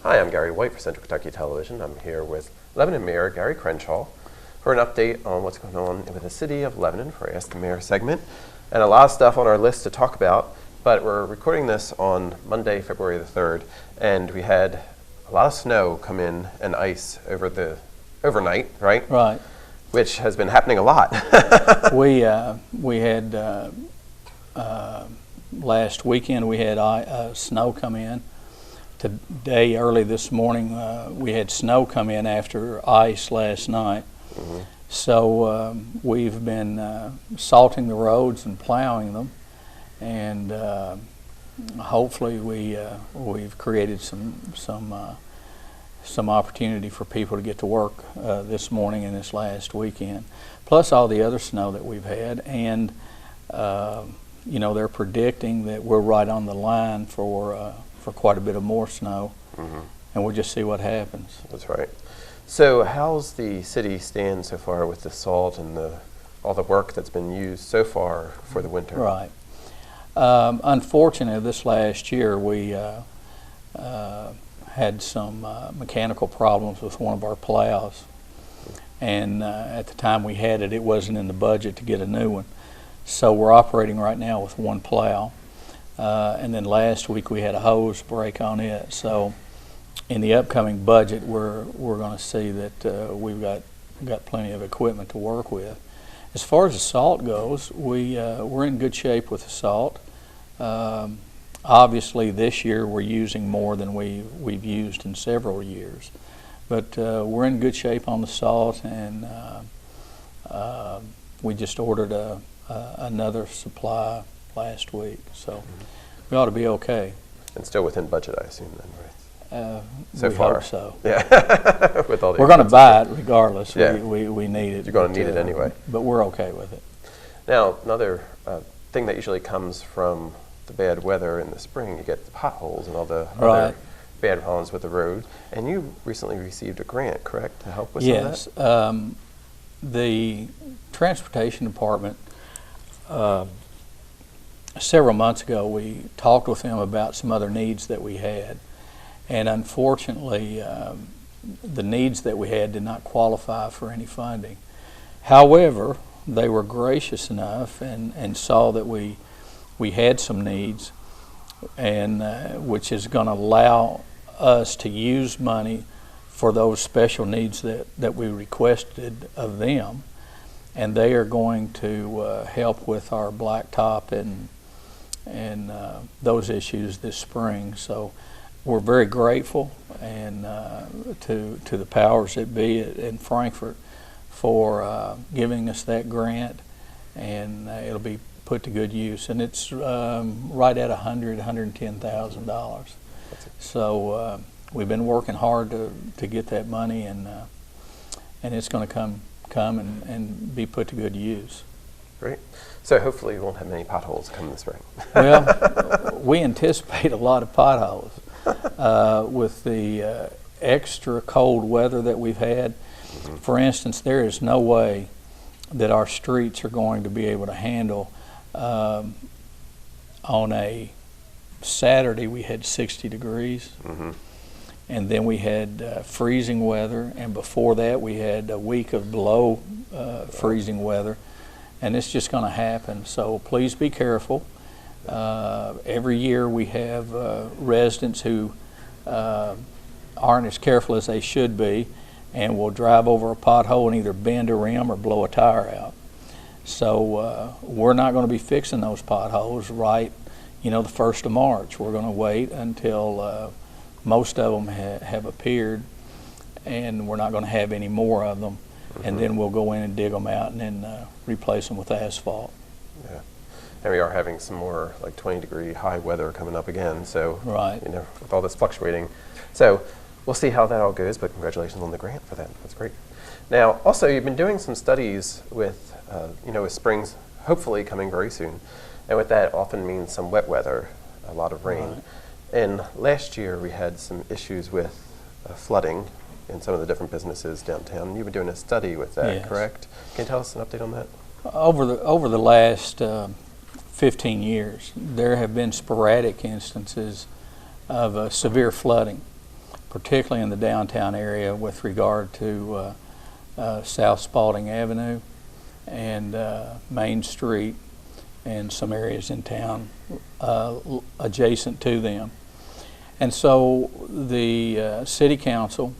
Hi, I'm Gary White for Central Kentucky Television. I'm here with Lebanon Mayor Gary Crenshaw for an update on what's going on with the city of Lebanon for Ask the Mayor segment. And a lot of stuff on our list to talk about, but we're recording this on Monday, February the 3rd, and we had a lot of snow come in and ice overnight, right? Right. Which has been happening a lot. We had last weekend we had snow come in. Today, early this morning, we had snow come in after ice last night. Mm-hmm. So we've been salting the roads and plowing them, and hopefully we've created some opportunity for people to get to work this morning and this last weekend, plus all the other snow that we've had. And they're predicting that we're right on the line for quite a bit of more snow, mm-hmm. and we'll just see what happens. That's right. So how's the city stand so far with the salt and all the work that's been used so far for the winter? Right. Unfortunately, this last year we had some mechanical problems with one of our plows, and at the time we had it, it wasn't in the budget to get a new one. So we're operating right now with one plow. And then last week we had a hose break on it. So in the upcoming budget, we're going to see that we've got plenty of equipment to work with. As far as the salt goes, we're in good shape with the salt. Obviously, this year we're using more than we've used in several years, but we're in good shape on the salt, and we just ordered another supply last week, so mm-hmm. we ought to be okay. And still within budget, I assume, then, right? So we far. Hope so. Yeah. With all the we're going to buy it regardless. Yeah. We need it. You're going to need it anyway. But we're okay with it. Now, another thing that usually comes from the bad weather in the spring, you get the potholes and all the other bad problems with the road. And you recently received a grant, correct, to help with some of that? Yes. The Transportation Department, several months ago, we talked with them about some other needs that we had. And unfortunately, the needs that we had did not qualify for any funding. However, they were gracious enough and saw that we had some needs, and which is going to allow us to use money for those special needs that we requested of them. And they are going to help with our blacktop and those issues this spring. So we're very grateful and to the powers that be in Frankfort for giving us that grant, and it'll be put to good use. And it's right at $110,000. So we've been working hard to get that money, and it's going to come and be put to good use. Great. So hopefully we won't have many potholes come this spring. Well, we anticipate a lot of potholes with the extra cold weather that we've had. Mm-hmm. For instance, there is no way that our streets are going to be able to handle. On a Saturday we had 60 degrees. Mm-hmm. And then we had freezing weather, and before that we had a week of below freezing weather, and it's just going to happen. So please be careful. Every year we have residents who aren't as careful as they should be, and will drive over a pothole and either bend a rim or blow a tire out. So we're not going to be fixing those potholes right, the 1st of March. We're going to wait until most of them have appeared, and we're not going to have any more of them. Mm-hmm. And then we'll go in and dig them out and then replace them with asphalt. Yeah, and we are having some more like 20-degree high weather coming up again. So right. With all this fluctuating, so we'll see how that all goes. But congratulations on the grant for that. That's great. Now, also you've been doing some studies with with springs hopefully coming very soon, and with that often means some wet weather, a lot of rain. Right. And last year we had some issues with flooding in some of the different businesses downtown. You've been doing a study with that, yes. Correct? Can you tell us an update on that? Over the last 15 years, there have been sporadic instances of severe flooding. particularly in the downtown area with regard to South Spalding Avenue and Main Street and some areas in town adjacent to them. And so the City Council,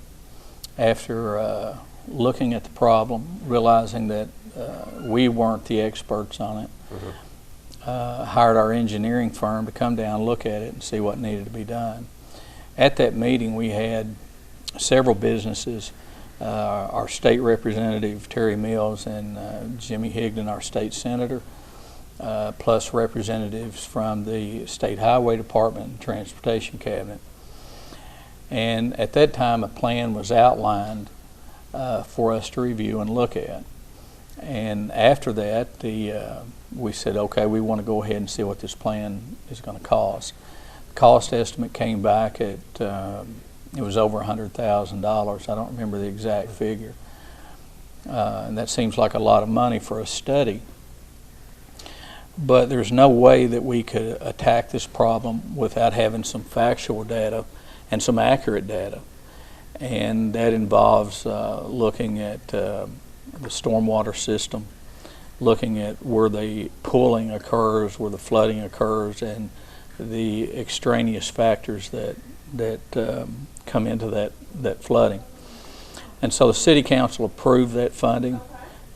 after looking at the problem, realizing that we weren't the experts on it, hired our engineering firm to come down, look at it, and see what needed to be done. At that meeting, we had several businesses, our state representative, Terry Mills, and Jimmy Higdon, our state senator, plus representatives from the State Highway Department and Transportation Cabinet. And at that time, a plan was outlined for us to review and look at. And after that, we said, okay, we want to go ahead and see what this plan is going to cost. The cost estimate came back at, it was over $100,000. I don't remember the exact figure. And that seems like a lot of money for a study. But there's no way that we could attack this problem without having some factual data and some accurate data. And that involves looking at the stormwater system, looking at where the pooling occurs, where the flooding occurs, and the extraneous factors that come into that flooding. And so the City Council approved that funding,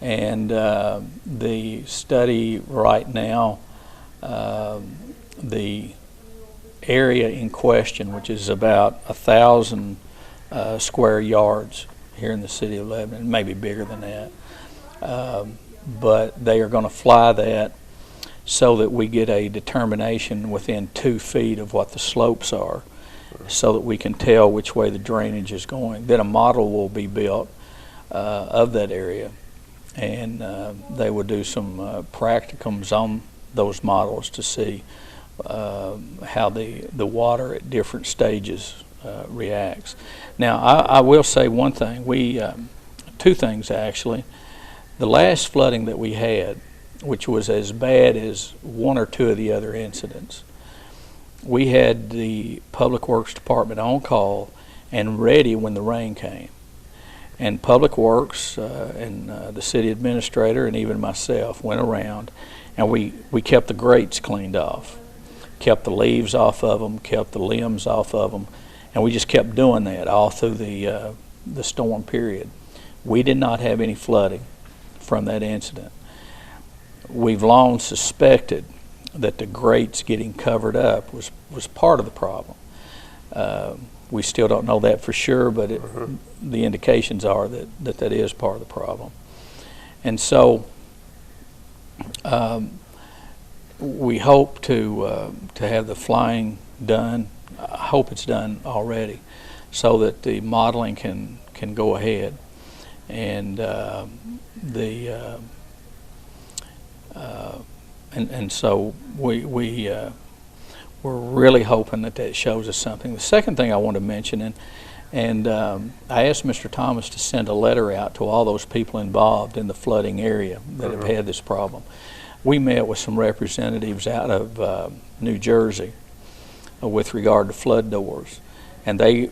and the study right now, the area in question, which is about 1,000 square yards here in the city of Lebanon, maybe bigger than that, but they are going to fly that so that we get a determination within 2 feet of what the slopes are, so that we can tell which way the drainage is going. Then a model will be built of that area, and they will do some practicums on those models to see how the water at different stages reacts. Now, I will say one thing. Two things actually. The last flooding that we had, which was as bad as one or two of the other incidents, we had the Public Works Department on call and ready when the rain came. And Public Works and the city administrator and even myself went around, and we kept the grates cleaned off, kept the leaves off of them, kept the limbs off of them, and we just kept doing that all through the storm period. We did not have any flooding from that incident. We've long suspected that the grates getting covered up was part of the problem. We still don't know that for sure, but the indications are that is part of the problem. And so we hope to have the flying done. I hope it's done already, so that the modeling can go ahead, and and so we're really hoping that shows us something. The second thing I want to mention, and I asked Mr. Thomas to send a letter out to all those people involved in the flooding area that have had this problem. We met with some representatives out of New Jersey with regard to flood doors, and they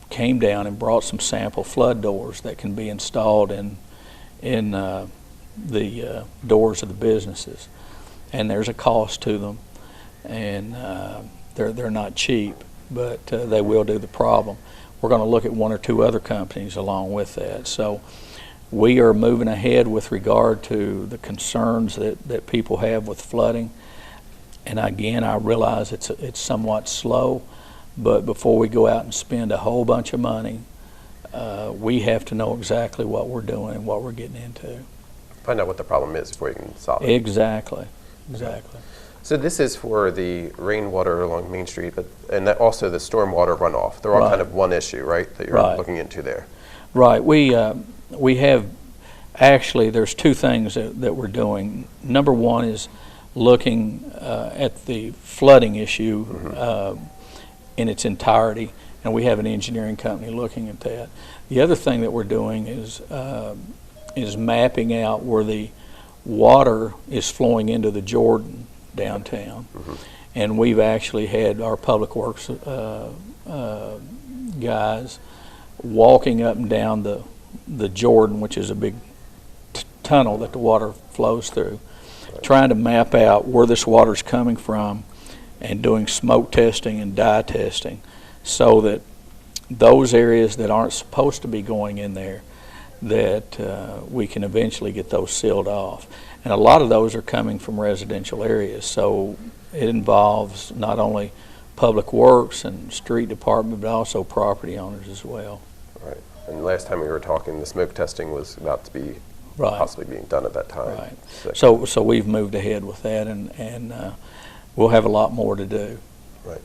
came down and brought some sample flood doors that can be installed in the doors of the businesses, and there's a cost to them, and they're not cheap, but they will do the problem. We're going to look at one or two other companies along with that. So we are moving ahead with regard to the concerns that people have with flooding. And again, I realize it's somewhat slow, but before we go out and spend a whole bunch of money, we have to know exactly what we're doing and what we're getting into. Find out what the problem is before you can solve it. Exactly. So this is for the rainwater along Main Street, and that also the stormwater runoff. They're all kind of one issue, right, that you're looking into there? Right. We have, actually, there's two things that we're doing. Number one is looking at the flooding issue in its entirety, and we have an engineering company looking at that. The other thing that we're doing is mapping out where the water is flowing into the Jordan downtown, and we've actually had our Public Works guys walking up and down the Jordan, which is a big tunnel that the water flows through, trying to map out where this water is coming from and doing smoke testing and dye testing so that those areas that aren't supposed to be going in there, that we can eventually get those sealed off. And a lot of those are coming from residential areas, so it involves not only public works and street department, but also property owners as well. Right. And last time we were talking, the smoke testing was about to be possibly being done at that time. Right. So we've moved ahead with that, and we'll have a lot more to do. Right.